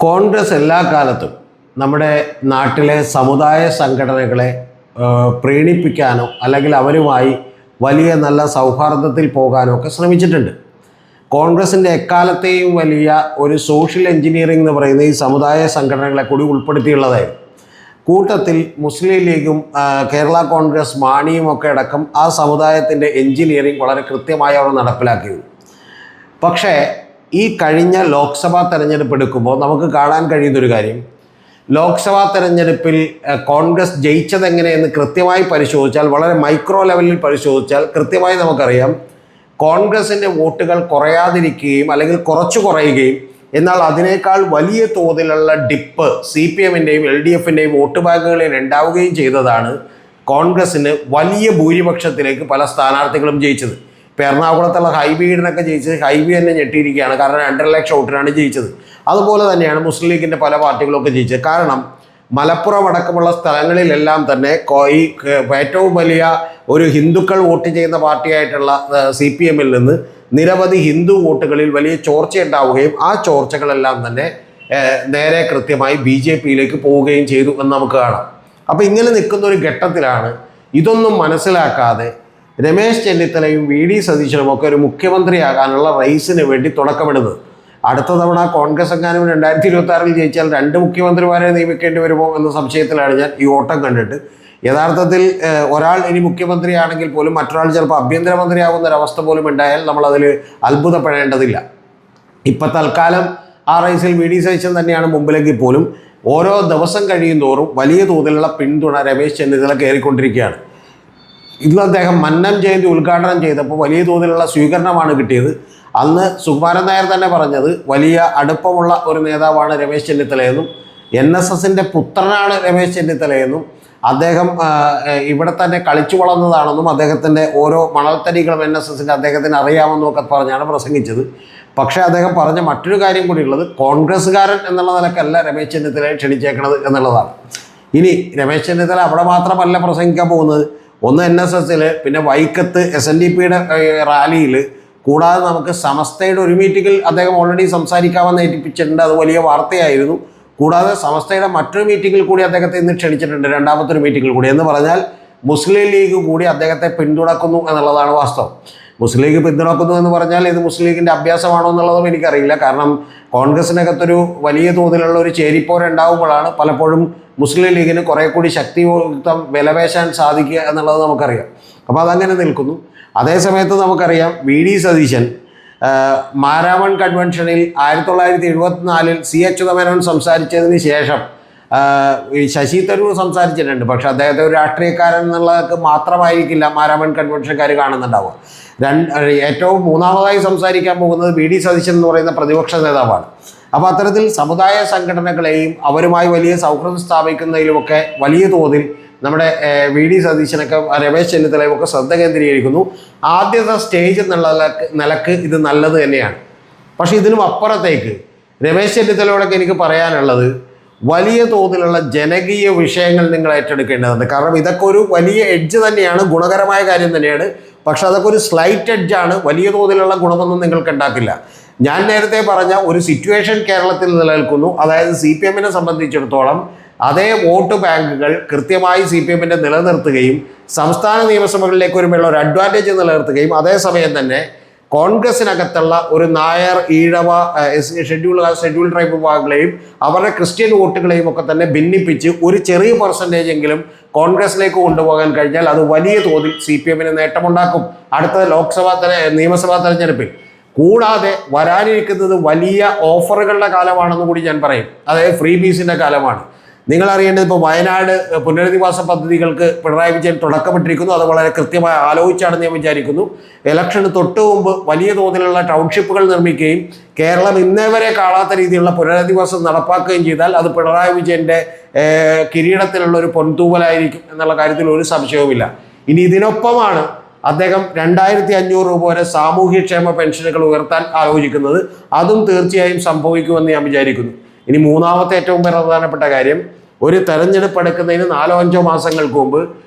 കോൺഗ്രസ് എല്ലാ കാലത്തും നമ്മുടെ നാട്ടിലെ സമുദായ സംഘടനകളെ പ്രീണിപ്പിക്കാനോ അല്ലെങ്കിൽ അവരുമായി വലിയ നല്ല സൗഹാർദ്ദത്തിൽ പോകാനോ ഒക്കെ ശ്രമിച്ചിട്ടുണ്ട്. കോൺഗ്രസിൻ്റെ എക്കാലത്തെയും വലിയ ഒരു സോഷ്യൽ എഞ്ചിനീയറിംഗ് എന്ന് പറയുന്ന ഈ സമുദായ സംഘടനകളെ കൂടി ഉൾപ്പെടുത്തിയുള്ളതായിരുന്നു. കൂട്ടത്തിൽ മുസ്ലിം ലീഗും കേരള കോൺഗ്രസ് മാണിയും ഒക്കെ അടക്കം ആ സമുദായത്തിൻ്റെ എഞ്ചിനീയറിംഗ് വളരെ കൃത്യമായി അവർ നടപ്പിലാക്കിയിരുന്നു. പക്ഷേ ഈ കഴിഞ്ഞ ലോക്സഭാ തെരഞ്ഞെടുപ്പ് എടുക്കുമ്പോൾ നമുക്ക് കാണാൻ കഴിയുന്നൊരു കാര്യം, ലോക്സഭാ തെരഞ്ഞെടുപ്പിൽ കോൺഗ്രസ് ജയിച്ചതെങ്ങനെയെന്ന് കൃത്യമായി പരിശോധിച്ചാൽ, വളരെ മൈക്രോ ലെവലിൽ പരിശോധിച്ചാൽ കൃത്യമായി നമുക്കറിയാം കോൺഗ്രസിൻ്റെ വോട്ടുകൾ കുറയാതിരിക്കുകയും അല്ലെങ്കിൽ കുറച്ചു കുറയുകയും, എന്നാൽ അതിനേക്കാൾ വലിയ തോതിലുള്ള ഡിപ്പ് CPM-ൻ്റെയും LDF-ൻ്റെയും വോട്ട് ബാങ്കുകളിൽ ഉണ്ടാവുകയും ചെയ്തതാണ് കോൺഗ്രസ്സിന് വലിയ ഭൂരിപക്ഷത്തിലേക്ക് പല സ്ഥാനാർത്ഥികളും ജയിച്ചത്. ഇപ്പോൾ എറണാകുളത്തുള്ള ഹൈബീഡിനൊക്കെ ജയിച്ചത് ഹൈബി തന്നെ ഞെട്ടിയിരിക്കുകയാണ്. കാരണം 2.5 ലക്ഷം വോട്ടിനാണ് ജയിച്ചത്. അതുപോലെ തന്നെയാണ് മുസ്ലിം ലീഗിൻ്റെ പല പാർട്ടികളൊക്കെ ജയിച്ചത്. കാരണം മലപ്പുറം അടക്കമുള്ള സ്ഥലങ്ങളിലെല്ലാം തന്നെ ഈ ഏറ്റവും വലിയ ഒരു ഹിന്ദുക്കൾ വോട്ട് ചെയ്യുന്ന പാർട്ടിയായിട്ടുള്ള CPM-ൽ നിന്ന് നിരവധി ഹിന്ദു വോട്ടുകളിൽ വലിയ ചോർച്ചയുണ്ടാവുകയും ആ ചോർച്ചകളെല്ലാം തന്നെ നേരെ കൃത്യമായി BJP-യിലേക്ക് പോവുകയും ചെയ്തു എന്ന് നമുക്ക് കാണാം. അപ്പോൾ ഇങ്ങനെ നിൽക്കുന്ന ഒരു ഘട്ടത്തിലാണ് ഇതൊന്നും മനസ്സിലാക്കാതെ രമേശ് ചെന്നിത്തലയും VD സതീശനും ഒക്കെ ഒരു മുഖ്യമന്ത്രിയാകാനുള്ള റേസിന് വേണ്ടി തുടക്കമിടുന്നത്. അടുത്ത തവണ കോൺഗ്രസ് എങ്ങാനും 2026-ൽ ജയിച്ചാൽ 2 മുഖ്യമന്ത്രിമാരെ നിയമിക്കേണ്ടി വരുമോ എന്ന സംശയത്തിലാണ് ഞാൻ ഈ ഓട്ടം കണ്ടിട്ട്. യഥാർത്ഥത്തിൽ ഒരാൾ ഇനി മുഖ്യമന്ത്രിയാണെങ്കിൽ പോലും മറ്റൊരാൾ ചിലപ്പോൾ ആഭ്യന്തരമന്ത്രിയാകുന്ന ഒരവസ്ഥ പോലും ഉണ്ടായാൽ നമ്മളതിൽ അത്ഭുതപ്പെടേണ്ടതില്ല. ഇപ്പം തൽക്കാലം ആ റേസിൽ VD സതീശൻ തന്നെയാണ് മുമ്പിലേക്ക്. പോലും ഓരോ ദിവസം കഴിയും തോറും വലിയ തോതിലുള്ള പിന്തുണ രമേശ് ചെന്നിത്തല കയറിക്കൊണ്ടിരിക്കുകയാണ്. ഇന്ന് അദ്ദേഹം മന്നം ജയന്തി ഉദ്ഘാടനം ചെയ്തപ്പോൾ വലിയ തോതിലുള്ള സ്വീകരണമാണ് കിട്ടിയത്. അന്ന് സുകുമാരൻ നായർ തന്നെ പറഞ്ഞത് വലിയ അടുപ്പമുള്ള ഒരു നേതാവാണ് രമേശ് ചെന്നിത്തലയെന്നും NSSൻ്റെ പുത്രനാണ് രമേശ് ചെന്നിത്തലയെന്നും അദ്ദേഹം ഇവിടെ തന്നെ കളിച്ചു വളർന്നതാണെന്നും അദ്ദേഹത്തിൻ്റെ ഓരോ മണൽത്തരികളും NSSൻ്റെ അദ്ദേഹത്തിന് അറിയാമെന്നും ഒക്കെ പറഞ്ഞാണ് പ്രസംഗിച്ചത്. പക്ഷേ അദ്ദേഹം പറഞ്ഞ മറ്റൊരു കാര്യം കൂടിയുള്ളത്, കോൺഗ്രസ്സുകാരൻ എന്നുള്ള നിലക്കല്ല രമേശ് ചെന്നിത്തലയെ ക്ഷണിച്ചേക്കണത് എന്നുള്ളതാണ്. ഇനി രമേശ് ചെന്നിത്തല അവിടെ മാത്രമല്ല പ്രസംഗിക്കാൻ പോകുന്നത്. ഒന്ന് NSSൽ, പിന്നെ വൈക്കത്ത് SNDPയുടെ റാലിയിൽ, കൂടാതെ നമുക്ക് സമസ്തയുടെ ഒരു മീറ്റിങ്ങിൽ അദ്ദേഹം ഓൾറെഡി സംസാരിക്കാമെന്ന് ഏൽപ്പിച്ചിട്ടുണ്ട്. അത് വലിയ വാർത്തയായിരുന്നു. കൂടാതെ സമസ്തയുടെ മറ്റൊരു മീറ്റിങ്ങിൽ കൂടി അദ്ദേഹത്തെ ഇന്ന് ക്ഷണിച്ചിട്ടുണ്ട്, രണ്ടാമത്തെ ഒരു മീറ്റിങ്ങിൽ കൂടി. എന്ന് പറഞ്ഞാൽ മുസ്ലിം ലീഗ് കൂടി അദ്ദേഹത്തെ പിന്തുണക്കുന്നു എന്നുള്ളതാണ് വാസ്തവം. മുസ്ലിം ലീഗ് പിന്തുണക്കുന്നു എന്ന് പറഞ്ഞാൽ ഇത് മുസ്ലിം ലീഗിൻ്റെ അഭ്യാസമാണോ എന്നുള്ളതും എനിക്കറിയില്ല. കാരണം കോൺഗ്രസിനകത്തൊരു വലിയ തോതിലുള്ള ഒരു ചേരിപ്പോരുണ്ടാവുമ്പോഴാണ് പലപ്പോഴും മുസ്ലിം ലീഗിന് കുറേ കൂടി ശക്തിയുക്തം വിലപേശാൻ സാധിക്കുക എന്നുള്ളത് നമുക്കറിയാം. അപ്പോൾ അതങ്ങനെ നിൽക്കുന്നു. അതേസമയത്ത് നമുക്കറിയാം VD സതീശൻ മാരാമൺ കൺവെൻഷനിൽ 1974-ൽ C അച്യുതമേനോൻ സംസാരിച്ചതിന് ശേഷം ശശി തരൂർ സംസാരിച്ചിട്ടുണ്ട്. പക്ഷെ അദ്ദേഹത്തെ ഒരു രാഷ്ട്രീയക്കാരൻ എന്നുള്ളതൊക്കെ മാത്രമായിരിക്കില്ല മാരാമൺ കൺവെൻഷൻകാർ കാണുന്നുണ്ടാവുക. ഏറ്റവും മൂന്നാമതായി സംസാരിക്കാൻ പോകുന്നത് VD സതീശൻ എന്ന് പറയുന്ന പ്രതിപക്ഷ നേതാവാണ്. അപ്പോൾ അത്തരത്തിൽ സമുദായ സംഘടനകളെയും അവരുമായി വലിയ സൗഹൃദം സ്ഥാപിക്കുന്നതിലുമൊക്കെ വലിയ തോതിൽ നമ്മുടെ VD സതീശനൊക്കെ രമേശ് ചെന്നിത്തലയും ഒക്കെ ശ്രദ്ധ കേന്ദ്രീകരിക്കുന്നു. ആദ്യത്തെ സ്റ്റേജ് എന്നുള്ള നിലക്ക് ഇത് നല്ലത് തന്നെയാണ്. പക്ഷേ ഇതിനും അപ്പുറത്തേക്ക് രമേശ് ചെന്നിത്തലയോടൊക്കെ എനിക്ക് പറയാനുള്ളത്, വലിയ തോതിലുള്ള ജനകീയ വിഷയങ്ങൾ നിങ്ങൾ ഏറ്റെടുക്കേണ്ടതുണ്ട്. കാരണം ഇതൊക്കെ ഒരു വലിയ എഡ്ജ് തന്നെയാണ്, ഗുണകരമായ കാര്യം തന്നെയാണ്. പക്ഷെ അതൊക്കെ ഒരു സ്ലൈറ്റ് എഡ്ജാണ്. വലിയ തോതിലുള്ള ഗുണമൊന്നും നിങ്ങൾക്ക് ഉണ്ടാക്കില്ല. ഞാൻ നേരത്തെ പറഞ്ഞ ഒരു സിറ്റുവേഷൻ കേരളത്തിൽ നിലനിൽക്കുന്നു. അതായത് CPM-നെ സംബന്ധിച്ചിടത്തോളം അതേ വോട്ട് ബാങ്കുകൾ കൃത്യമായി CPM-നെ നിലനിർത്തുകയും സംസ്ഥാന നിയമസഭകളിലേക്ക് വരുമ്പോഴുള്ള ഒരു അഡ്വാൻറ്റേജ് നിലനിർത്തുകയും അതേസമയം തന്നെ കോൺഗ്രസിനകത്തുള്ള ഒരു നായർ, ഈഴവ, ഷെഡ്യൂൾ ട്രൈബ് വിഭാഗങ്ങളെയും അവരുടെ ക്രിസ്ത്യൻ വോട്ടുകളെയും ഒക്കെ തന്നെ ഭിന്നിപ്പിച്ച് ഒരു ചെറിയ പെർസെൻറ്റേജ് എങ്കിലും കോൺഗ്രസിലേക്ക് കൊണ്ടുപോകാൻ കഴിഞ്ഞാൽ അത് വലിയ തോതിൽ CPM-ന് നേട്ടമുണ്ടാക്കും അടുത്ത നിയമസഭാ തെരഞ്ഞെടുപ്പിൽ. കൂടാതെ വരാനിരിക്കുന്നത് വലിയ ഓഫറുകളുടെ കാലമാണെന്ന് കൂടി ഞാൻ പറയും. അതായത് ഫ്രീ ബീസിൻ്റെ കാലമാണ്. നിങ്ങൾ അറിയേണ്ടത്, ഇപ്പോൾ വയനാട് പുനരധിവാസ പദ്ധതികൾക്ക് പിണറായി വിജയൻ തുടക്കമിട്ടിരിക്കുന്നു. അത് വളരെ കൃത്യമായി ആലോചിച്ചാണെന്ന് ഞാൻ വിചാരിക്കുന്നു. ഇലക്ഷന് തൊട്ട് മുമ്പ് വലിയ തോതിലുള്ള ടൗൺഷിപ്പുകൾ നിർമ്മിക്കുകയും കേരളം ഇന്നേ വരെ കാണാത്ത രീതിയിലുള്ള പുനരധിവാസം നടപ്പാക്കുകയും ചെയ്താൽ അത് പിണറായി വിജയൻ്റെ കിരീടത്തിലുള്ള ഒരു പൊൻതൂവലായിരിക്കും എന്നുള്ള കാര്യത്തിൽ ഒരു സംശയവുമില്ല. ഇനി ഇതിനൊപ്പമാണ് അദ്ദേഹം 2500 രൂപ വരെ സാമൂഹ്യക്ഷേമ പെൻഷനുകൾ ഉയർത്താൻ ആലോചിക്കുന്നത്. അതും തീർച്ചയായും സംഭവിക്കുമെന്ന് ഞാൻ വിചാരിക്കുന്നു. ഇനി മൂന്നാമത്തെ ഏറ്റവും പ്രധാനപ്പെട്ട കാര്യം, ഒരു തെരഞ്ഞെടുപ്പ് എടുക്കുന്നതിന് 4-5 മാസങ്ങൾക്ക് മുമ്പ്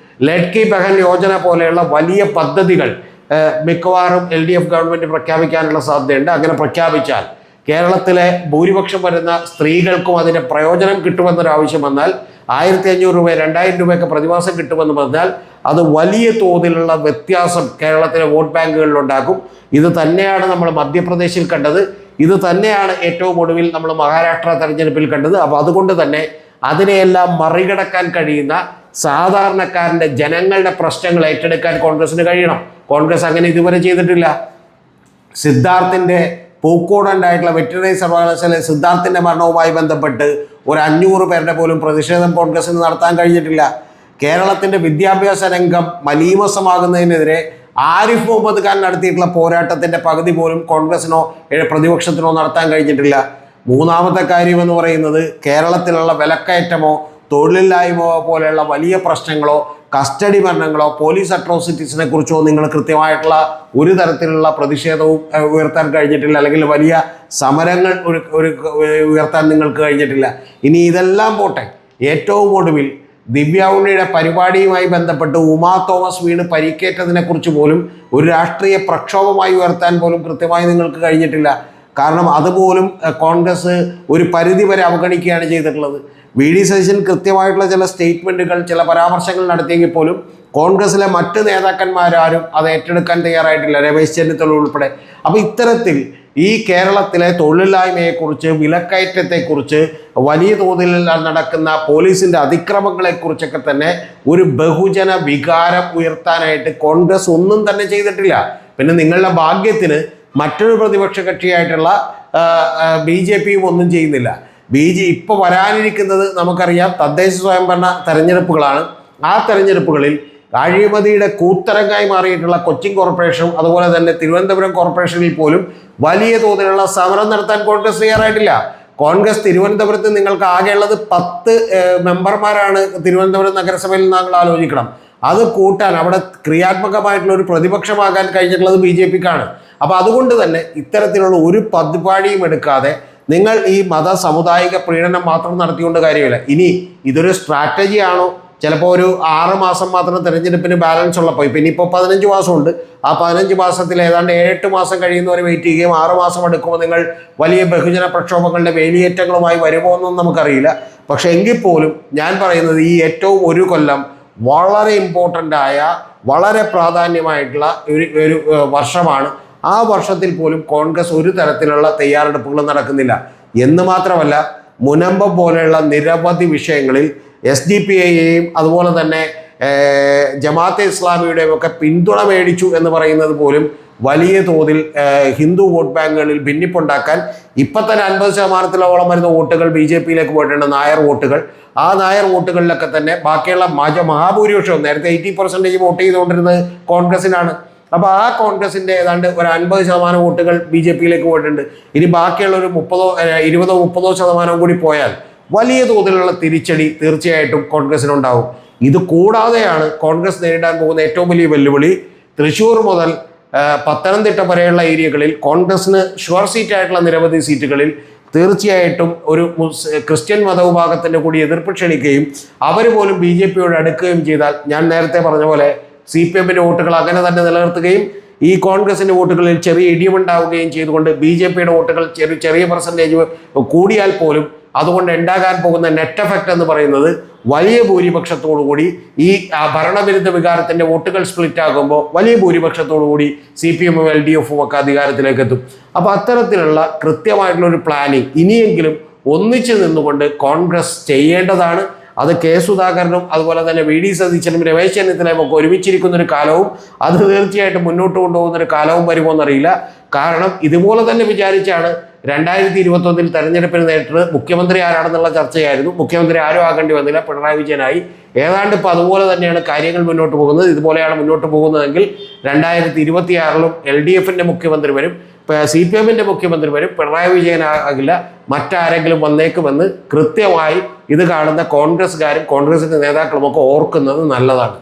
ലഡ്കി ബഹൻ യോജന പോലെയുള്ള വലിയ പദ്ധതികൾ മിക്കവാറും LDF ഗവൺമെൻറ് പ്രഖ്യാപിക്കാനുള്ള സാധ്യതയുണ്ട്. അങ്ങനെ പ്രഖ്യാപിച്ചാൽ കേരളത്തിലെ ഭൂരിപക്ഷം വരുന്ന സ്ത്രീകൾക്കും അതിൻ്റെ പ്രയോജനം കിട്ടുമെന്നൊരാവശ്യം വന്നാൽ 1500 രൂപ 2000 രൂപയൊക്കെ പ്രതിമാസം കിട്ടുമെന്ന് പറഞ്ഞാൽ അത് വലിയ തോതിലുള്ള വ്യത്യാസം കേരളത്തിലെ വോട്ട് ബാങ്കുകളിലുണ്ടാക്കും. ഇത് തന്നെയാണ് നമ്മൾ മധ്യപ്രദേശിൽ കണ്ടത്. ഇത് തന്നെയാണ് ഏറ്റവും ഒടുവിൽ നമ്മൾ മഹാരാഷ്ട്ര തെരഞ്ഞെടുപ്പിൽ കണ്ടത്. അപ്പോൾ അതുകൊണ്ട് തന്നെ അതിനെയെല്ലാം മറികടക്കാൻ കഴിയുന്ന സാധാരണക്കാരൻ്റെ ജനങ്ങളുടെ പ്രശ്നങ്ങൾ ഏറ്റെടുക്കാൻ കോൺഗ്രസിന് കഴിയണം. കോൺഗ്രസ് അങ്ങനെ ഇതുവരെ ചെയ്തിട്ടില്ല. സിദ്ധാർത്ഥിൻ്റെ പൂക്കോടുണ്ടായിട്ടുള്ള വെറ്ററിനറി സർവകലാശാല സിദ്ധാർത്ഥിൻ്റെ മരണവുമായി ബന്ധപ്പെട്ട് ഒരു 500 പേരുടെ പോലും പ്രതിഷേധം കോൺഗ്രസിന് നടത്താൻ കഴിഞ്ഞിട്ടില്ല. കേരളത്തിൻ്റെ വിദ്യാഭ്യാസ രംഗം മലീമസമാകുന്നതിനെതിരെ ആരിഫ് മുഹമ്മദ് ഖാൻ നടത്തിയിട്ടുള്ള പോരാട്ടത്തിൻ്റെ പകുതി പോലും കോൺഗ്രസിനോ പ്രതിപക്ഷത്തിനോ നടത്താൻ കഴിഞ്ഞിട്ടില്ല. മൂന്നാമത്തെ കാര്യമെന്ന് പറയുന്നത് കേരളത്തിലുള്ള വിലക്കയറ്റമോ തൊഴിലില്ലായ്മ പോലെയുള്ള വലിയ പ്രശ്നങ്ങളോ കസ്റ്റഡി മരണങ്ങളോ പോലീസ് അട്രോസിറ്റീസിനെ കുറിച്ചോ നിങ്ങൾ കൃത്യമായിട്ടുള്ള ഒരു തരത്തിലുള്ള പ്രതിഷേധവും ഉയർത്താൻ കഴിഞ്ഞിട്ടില്ല, അല്ലെങ്കിൽ വലിയ സമരങ്ങൾ ഉയർത്താൻ നിങ്ങൾക്ക് കഴിഞ്ഞിട്ടില്ല. ഇനി ഇതെല്ലാം പോട്ടെ, ഏറ്റവും ഒടുവിൽ ദിവ്യ ഉണ്ണിയുടെ പരിപാടിയുമായി ബന്ധപ്പെട്ട് ഉമാ തോമസ് വീണ് പരിക്കേറ്റതിനെ കുറിച്ച് പോലും ഒരു രാഷ്ട്രീയ പ്രക്ഷോഭമായി ഉയർത്താൻ പോലും കൃത്യമായി നിങ്ങൾക്ക് കഴിഞ്ഞിട്ടില്ല. കാരണം അതുപോലും കോൺഗ്രസ് ഒരു പരിധി വരെ അവഗണിക്കുകയാണ് ചെയ്തിട്ടുള്ളത്. വി ഡി സതീശൻ കൃത്യമായിട്ടുള്ള ചില സ്റ്റേറ്റ്മെൻറ്റുകൾ ചില പരാമർശങ്ങൾ നടത്തിയെങ്കിൽ പോലും കോൺഗ്രസിലെ മറ്റ് നേതാക്കന്മാരാരും അത് ഏറ്റെടുക്കാൻ തയ്യാറായിട്ടില്ല, രമേശ് ചെന്നിത്തല ഉൾപ്പെടെ. അപ്പോൾ ഇത്തരത്തിൽ ഈ കേരളത്തിലെ തൊഴിലില്ലായ്മയെക്കുറിച്ച് വിലക്കയറ്റത്തെക്കുറിച്ച് വലിയ തോതിൽ നടക്കുന്ന പോലീസിൻ്റെ അതിക്രമങ്ങളെക്കുറിച്ചൊക്കെ തന്നെ ഒരു ബഹുജന വികാരം ഉയർത്താനായിട്ട് കോൺഗ്രസ് ഒന്നും തന്നെ ചെയ്തിട്ടില്ല. പിന്നെ നിങ്ങളുടെ ഭാഗ്യത്തിന് മറ്റൊരു പ്രതിപക്ഷ കക്ഷിയായിട്ടുള്ള BJPയും ഒന്നും ചെയ്യുന്നില്ല. ഇപ്പോൾ വരാനിരിക്കുന്നത് നമുക്കറിയാം, തദ്ദേശ സ്വയംഭരണ തെരഞ്ഞെടുപ്പുകളാണ്. ആ തെരഞ്ഞെടുപ്പുകളിൽ അഴിമതിയുടെ കൂത്തരങ്ങായി മാറിയിട്ടുള്ള കൊച്ചിൻ കോർപ്പറേഷനും അതുപോലെ തന്നെ തിരുവനന്തപുരം കോർപ്പറേഷനിൽ പോലും വലിയ തോതിലുള്ള സമരം നടത്താൻ കോൺഗ്രസ് തയ്യാറായിട്ടില്ല. കോൺഗ്രസ് തിരുവനന്തപുരത്ത് നിങ്ങൾക്ക് ആകെയുള്ളത് 10 മെമ്പർമാരാണ്. തിരുവനന്തപുരം നഗരസഭയിൽ നിങ്ങൾ ആലോചിക്കണം. അത് കൂട്ടാൻ അവിടെ ക്രിയാത്മകമായിട്ടുള്ള ഒരു പ്രതിപക്ഷമാകാൻ കഴിഞ്ഞിട്ടുള്ളത് BJPക്കാണ്. അപ്പോൾ അതുകൊണ്ട് തന്നെ ഇത്തരത്തിലുള്ള ഒരു പരിപാടിയും എടുക്കാതെ നിങ്ങൾ ഈ മത സാമുദായിക പ്രീണനം മാത്രം നടത്തിക്കൊണ്ട് കാര്യമില്ല. ഇനി ഇതൊരു സ്ട്രാറ്റജി ആണോ? ചിലപ്പോൾ ഒരു 6 മാസം മാത്രം തെരഞ്ഞെടുപ്പിന് ബാലൻസ് ഉള്ളപ്പോൾ, ഇപ്പം ഇനിയിപ്പോൾ 15 മാസമുണ്ട്. ആ 15 മാസത്തിൽ ഏതാണ്ട് 7-8 മാസം കഴിയുന്നവരെ വെയിറ്റ് ചെയ്യുകയും 6 മാസം എടുക്കുമ്പോൾ നിങ്ങൾ വലിയ ബഹുജന പ്രക്ഷോഭങ്ങളുടെ വേലിയേറ്റങ്ങളുമായി വരുമോ എന്നൊന്നും നമുക്കറിയില്ല. പക്ഷേ എങ്കിൽ പോലും ഞാൻ പറയുന്നത് ഈ ഏറ്റവും ഒരു കൊല്ലം വളരെ ഇമ്പോർട്ടൻ്റ് ആയ വളരെ പ്രാധാന്യമായിട്ടുള്ള ഒരു വർഷമാണ്. ആ വർഷത്തിൽ പോലും കോൺഗ്രസ് ഒരു തരത്തിലുള്ള തയ്യാറെടുപ്പുകളും നടക്കുന്നില്ല. എന്ന് മാത്രമല്ല, മുനമ്പം പോലെയുള്ള നിരവധി വിഷയങ്ങളിൽ SDPIയെയും അതുപോലെ തന്നെ ജമാഅത്തെ ഇസ്ലാമിയുടെയും ഒക്കെ പിന്തുണ മേടിച്ചു എന്ന് പറയുന്നത് പോലും വലിയ തോതിൽ ഹിന്ദു വോട്ട് ബാങ്കുകളിൽ ഭിന്നിപ്പുണ്ടാക്കാൻ ഇപ്പം തന്നെ 50% വരുന്ന വോട്ടുകൾ BJPയിലേക്ക് പോയിട്ടുണ്ട്, നായർ വോട്ടുകൾ. ആ നായർ വോട്ടുകളിലൊക്കെ തന്നെ ബാക്കിയുള്ള മഹാഭൂരിപക്ഷവും നേരത്തെ 80% വോട്ട് ചെയ്തുകൊണ്ടിരുന്നത് കോൺഗ്രസിനാണ്. അപ്പോൾ ആ കോൺഗ്രസിൻ്റെ ഏതാണ്ട് ഒരു 50% വോട്ടുകൾ BJPയിലേക്ക് പോയിട്ടുണ്ട്. ഇനി ബാക്കിയുള്ള ഒരു 20-30% കൂടി പോയാൽ വലിയ തോതിലുള്ള തിരിച്ചടി തീർച്ചയായിട്ടും കോൺഗ്രസിനുണ്ടാവും. ഇത് കൂടാതെയാണ് കോൺഗ്രസ് നേരിടാൻ പോകുന്ന ഏറ്റവും വലിയ വെല്ലുവിളി. തൃശ്ശൂർ മുതൽ പത്തനംതിട്ട വരെയുള്ള ഏരിയകളിൽ കോൺഗ്രസിന് ഷുവർ സീറ്റായിട്ടുള്ള നിരവധി സീറ്റുകളിൽ തീർച്ചയായിട്ടും ഒരു ക്രിസ്ത്യൻ മതവിഭാഗത്തിൻ്റെ കൂടി എതിർപ്പ് ക്ഷണിക്കുകയും അവർ പോലും BJPയോട് അടുക്കുകയും ചെയ്താൽ ഞാൻ നേരത്തെ പറഞ്ഞ പോലെ CPMൻ്റെ വോട്ടുകൾ അങ്ങനെ തന്നെ നിലനിർത്തുകയും ഈ കോൺഗ്രസിൻ്റെ വോട്ടുകളിൽ ചെറിയ ഇടിവുണ്ടാവുകയും ചെയ്തുകൊണ്ട് BJPയുടെ വോട്ടുകൾ ചെറിയ പെർസെൻറ്റേജ് കൂടിയാൽ പോലും അതുകൊണ്ട് ഉണ്ടാകാൻ പോകുന്ന നെറ്റ് എഫക്റ്റ് എന്ന് പറയുന്നത് വലിയ ഭൂരിപക്ഷത്തോടുകൂടി ഈ ഭരണവിരുദ്ധ വികാരത്തിൻ്റെ വോട്ടുകൾ സ്പ്ലിറ്റ് ആകുമ്പോൾ വലിയ ഭൂരിപക്ഷത്തോടുകൂടി CPM LDFും ഒക്കെ അധികാരത്തിലേക്ക് എത്തും. അപ്പോൾ അത്തരത്തിലുള്ള കൃത്യമായിട്ടുള്ളൊരു പ്ലാനിങ് ഇനിയെങ്കിലും ഒന്നിച്ചു നിന്നുകൊണ്ട് കോൺഗ്രസ് ചെയ്യേണ്ടതാണ്. അത് കെ സുധാകരനും അതുപോലെ തന്നെ വി ഡി സതീശനും രമേശ് ചെന്നിത്തലയും ഒക്കെ ഒരുമിച്ചിരിക്കുന്നൊരു കാലവും അത് തീർച്ചയായിട്ടും മുന്നോട്ട് കൊണ്ടുപോകുന്നൊരു കാലവും വരുമോ എന്നറിയില്ല. കാരണം ഇതുപോലെ തന്നെ വിചാരിച്ചാണ് 2021 തെരഞ്ഞെടുപ്പിന് നേരിട്ട് മുഖ്യമന്ത്രി ആരാണെന്നുള്ള ചർച്ചയായിരുന്നു. മുഖ്യമന്ത്രി ആരും ആകേണ്ടി വന്നില്ല, പിണറായി വിജയനായി. ഏതാണ്ട് ഇപ്പോൾ അതുപോലെ തന്നെയാണ് കാര്യങ്ങൾ മുന്നോട്ട് പോകുന്നത്. ഇതുപോലെയാണ് മുന്നോട്ട് പോകുന്നതെങ്കിൽ 2026 LDFിൻ്റെ മുഖ്യമന്ത്രി വരും, CPMൻ്റെ മുഖ്യമന്ത്രി വരും, പിണറായി വിജയനാകില്ല, മറ്റാരെങ്കിലും വന്നേക്കുമെന്ന് കൃത്യമായി ഇത് കാണുന്ന കോൺഗ്രസ്സുകാരും കോൺഗ്രസിൻ്റെ നേതാക്കളുമൊക്കെ ഓർക്കുന്നത് നല്ലതാണ്.